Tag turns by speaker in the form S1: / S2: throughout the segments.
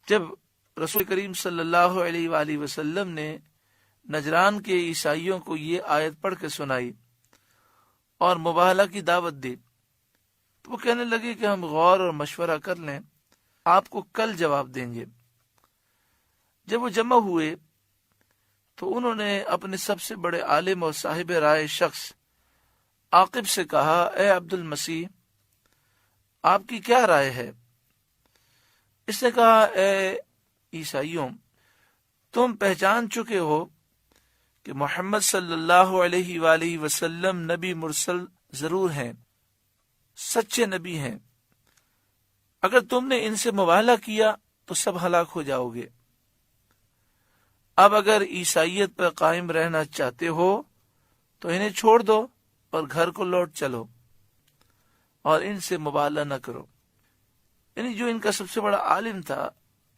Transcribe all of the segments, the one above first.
S1: جب رسول کریم صلی اللہ علیہ وآلہ وسلم نے نجران کے عیسائیوں کو یہ آیت پڑھ کے سنائی اور مباہلہ کی دعوت دی تو وہ کہنے لگے کہ ہم غور اور مشورہ کر لیں، آپ کو کل جواب دیں گے۔ جب وہ جمع ہوئے تو انہوں نے اپنے سب سے بڑے عالم اور صاحب رائے شخص عاقب سے کہا، اے عبد المسیح، آپ کی کیا رائے ہے؟ اس نے کہا، اے عیسائیوں، تم پہچان چکے ہو کہ محمد صلی اللہ علیہ وآلہ وسلم نبی مرسل ضرور ہیں، سچے نبی ہیں۔ اگر تم نے ان سے مباہلہ کیا تو سب ہلاک ہو جاؤ گے۔ اب اگر عیسائیت پر قائم رہنا چاہتے ہو تو انہیں چھوڑ دو اور گھر کو لوٹ چلو اور ان سے مباہلہ نہ کرو۔ یعنی جو ان کا سب سے بڑا عالم تھا،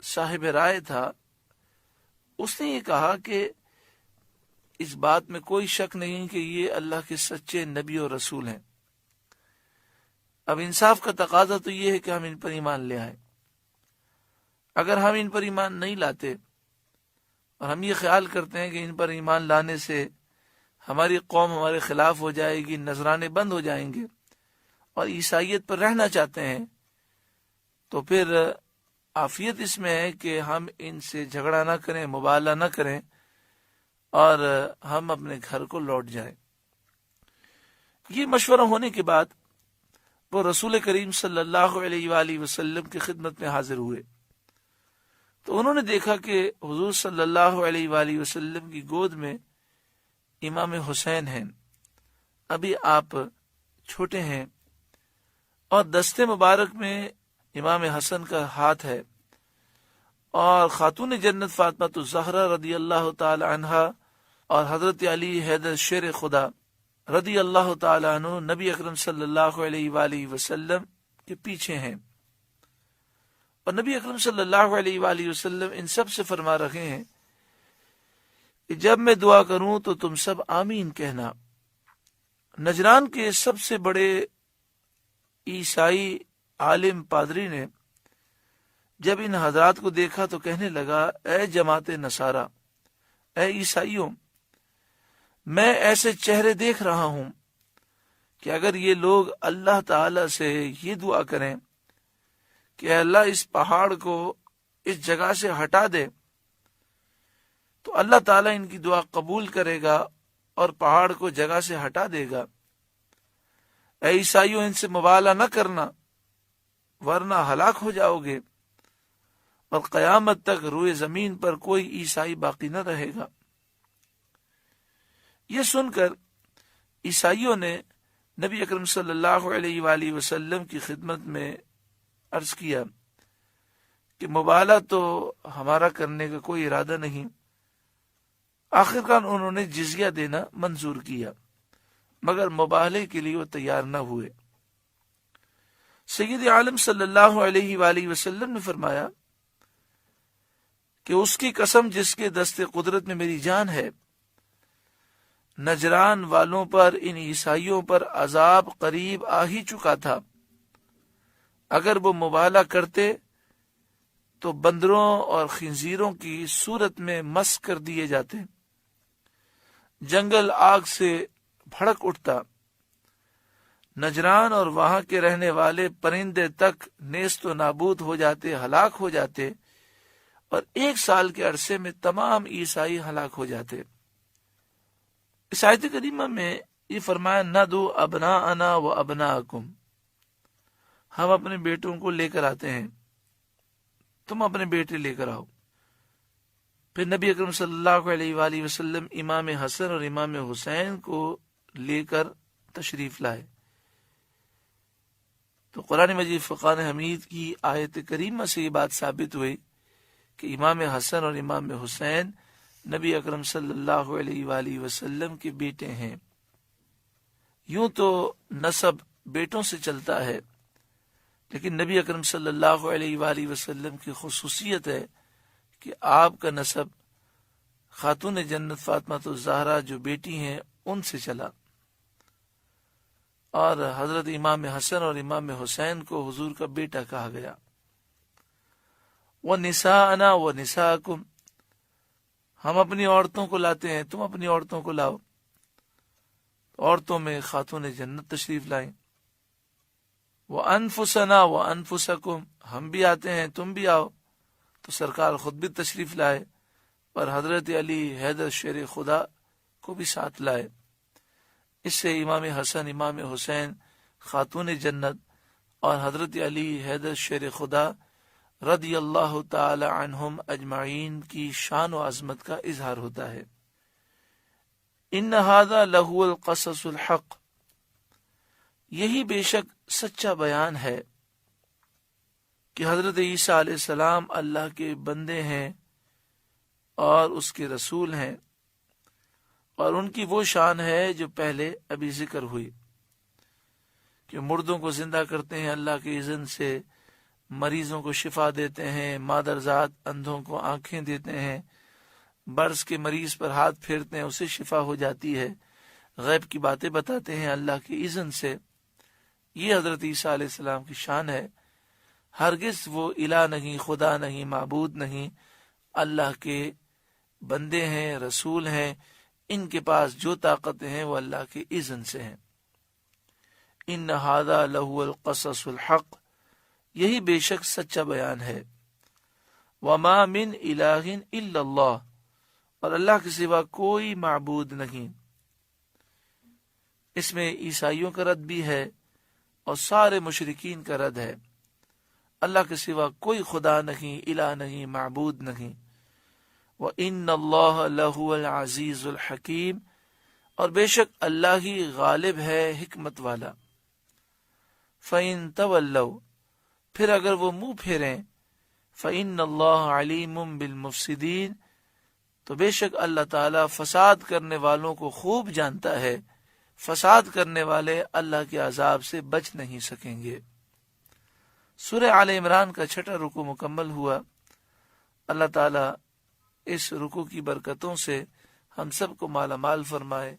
S1: صاحب رائے تھا، اس نے یہ کہا کہ اس بات میں کوئی شک نہیں کہ یہ اللہ کے سچے نبی اور رسول ہیں۔ اب انصاف کا تقاضا تو یہ ہے کہ ہم ان پر ایمان لے آئیں۔ اگر ہم ان پر ایمان نہیں لاتے اور ہم یہ خیال کرتے ہیں کہ ان پر ایمان لانے سے ہماری قوم ہمارے خلاف ہو جائے گی، نذرانے بند ہو جائیں گے اور عیسائیت پر رہنا چاہتے ہیں، تو پھر عافیت اس میں ہے کہ ہم ان سے جھگڑا نہ کریں، مباہلہ نہ کریں اور ہم اپنے گھر کو لوٹ جائیں۔ یہ مشورہ ہونے کے بعد وہ رسول کریم صلی اللہ علیہ وآلہ وسلم کی خدمت میں حاضر ہوئے تو انہوں نے دیکھا کہ حضور صلی اللہ علیہ وآلہ وسلم کی گود میں امام حسین ہیں، ابھی آپ چھوٹے ہیں، اور دستے مبارک میں امام حسن کا ہاتھ ہے، اور خاتون جنت فاطمہ الزہرا رضی اللہ تعالی عنہا اور حضرت علی حیدر شیر خدا رضی اللہ تعالی عنہ نبی اکرم صلی اللہ علیہ وآلہ وسلم کے پیچھے ہیں، اور نبی اکرم صلی اللہ علیہ وآلہ وسلم ان سب سے فرما رہے ہیں کہ جب میں دعا کروں تو تم سب آمین کہنا۔ نجران کے سب سے بڑے عیسائی عالم پادری نے جب ان حضرات کو دیکھا تو کہنے لگا، اے جماعت نصارہ، اے عیسائیوں، میں ایسے چہرے دیکھ رہا ہوں کہ اگر یہ لوگ اللہ تعالی سے یہ دعا کریں کہ اللہ اس پہاڑ کو اس جگہ سے ہٹا دے تو اللہ تعالیٰ ان کی دعا قبول کرے گا اور پہاڑ کو جگہ سے ہٹا دے گا۔ اے عیسائیوں، ان سے مباہلہ نہ کرنا ورنہ ہلاک ہو جاؤ گے اور قیامت تک روئے زمین پر کوئی عیسائی باقی نہ رہے گا۔ یہ سن کر عیسائیوں نے نبی اکرم صلی اللہ علیہ وآلہ وسلم کی خدمت میں عرض کیا کہ مباہلہ تو ہمارا کرنے کا کوئی ارادہ نہیں۔ آخرکار انہوں نے جزیہ دینا منظور کیا، مگر مباہلے کے لیے وہ تیار نہ ہوئے۔ سید عالم صلی اللہ علیہ وآلہ وسلم نے فرمایا کہ اس کی قسم جس کے دست قدرت میں میری جان ہے، نجران والوں پر، ان عیسائیوں پر عذاب قریب آ ہی چکا تھا۔ اگر وہ مباہلہ کرتے تو بندروں اور خنزیروں کی صورت میں مسخ کر دیے جاتے، جنگل آگ سے بھڑک اٹھتا، نجران اور وہاں کے رہنے والے پرندے تک نیست و نابود ہو جاتے، ہلاک ہو جاتے، اور 1 سال کے عرصے میں تمام عیسائی ہلاک ہو جاتے۔ اس آیت کریمہ میں یہ فرمایا، نَدُو أَبْنَاءَنَا وَأَبْنَاءَكُمْ، ہم اپنے بیٹوں کو لے کر آتے ہیں، تم اپنے بیٹے لے کر آؤ۔ پھر نبی اکرم صلی اللہ علیہ وآلہ وسلم امام حسن اور امام حسین کو لے کر تشریف لائے تو قرآن مجید فرقان حمید کی آیت کریمہ سے یہ بات ثابت ہوئی کہ امام حسن اور امام حسین نبی اکرم صلی اللہ علیہ وآلہ وسلم کے بیٹے ہیں۔ یوں تو نسب بیٹوں سے چلتا ہے، لیکن نبی اکرم صلی اللہ علیہ وآلہ وسلم کی خصوصیت ہے کہ آپ کا نسب خاتون جنت فاطمہ الزہرا جو بیٹی ہیں ان سے چلا، اور حضرت امام حسن اور امام حسین کو حضور کا بیٹا کہا گیا۔ وَنِسَاءَنَا وَنِسَاءَكُمْ، ہم اپنی عورتوں کو لاتے ہیں، تم اپنی عورتوں کو لاؤ۔ عورتوں میں خاتون جنت تشریف لائیں۔ وَأَنفُسَنَا وَأَنفُسَكُمْ، ہم بھی آتے ہیں، تم بھی آؤ۔ تو سرکار خود بھی تشریف لائے اور حضرت علی حیدر شیر خدا کو بھی ساتھ لائے۔ اس سے امام حسن، امام حسین، خاتون جنت اور حضرت علی حیدر شیر خدا رضی اللہ تعالی عنہم اجمعین کی شان و عظمت کا اظہار ہوتا ہے۔ ان ھذا لہو القصص الحق، یہی بے شک سچا بیان ہے کہ حضرت عیسیٰ علیہ السلام اللہ کے بندے ہیں اور اس کے رسول ہیں، اور ان کی وہ شان ہے جو پہلے ابھی ذکر ہوئی کہ مردوں کو زندہ کرتے ہیں اللہ کے اذن سے، مریضوں کو شفا دیتے ہیں، مادرزاد اندھوں کو آنکھیں دیتے ہیں، برس کے مریض پر ہاتھ پھیرتے ہیں اسے شفا ہو جاتی ہے، غیب کی باتیں بتاتے ہیں اللہ کے اذن سے۔ یہ حضرت عیسیٰ علیہ السلام کی شان ہے۔ ہرگز وہ الہ نہیں، خدا نہیں، معبود نہیں، اللہ کے بندے ہیں، رسول ہیں۔ ان کے پاس جو طاقتیں ہیں وہ اللہ کے اذن سے ہیں۔ ان ھذا لہو القصص الحق، یہی بے شک سچا بیان ہے۔ وما من الہ الا اللہ، اور اللہ کے سوا کوئی معبود نہیں۔ اس میں عیسائیوں کا رد بھی ہے اور سارے مشرکین کا رد ہے۔ اللہ کے سوا کوئی خدا نہیں، الہ نہیں، معبود نہیں۔ وَإِنَّ اللَّهَ لَهُوَ الْعَزِيزُ الْحَكِيمُ، اور بے شک اللہ ہی غالب ہے، حکمت والا۔ فَإِن تَوَلَّوْا، پھر اگر وہ منہ پھیریں، فَإِنَّ اللَّهَ عَلِيمٌ بِالْمُفْسِدِينَ، تو بے شک اللہ تعالیٰ فساد کرنے والوں کو خوب جانتا ہے۔ فساد کرنے والے اللہ کے عذاب سے بچ نہیں سکیں گے۔ سورہ آل عمران کا 6واں رکوع مکمل ہوا۔ اللہ تعالیٰ اس رکوع کی برکتوں سے ہم سب کو مالا مال فرمائے۔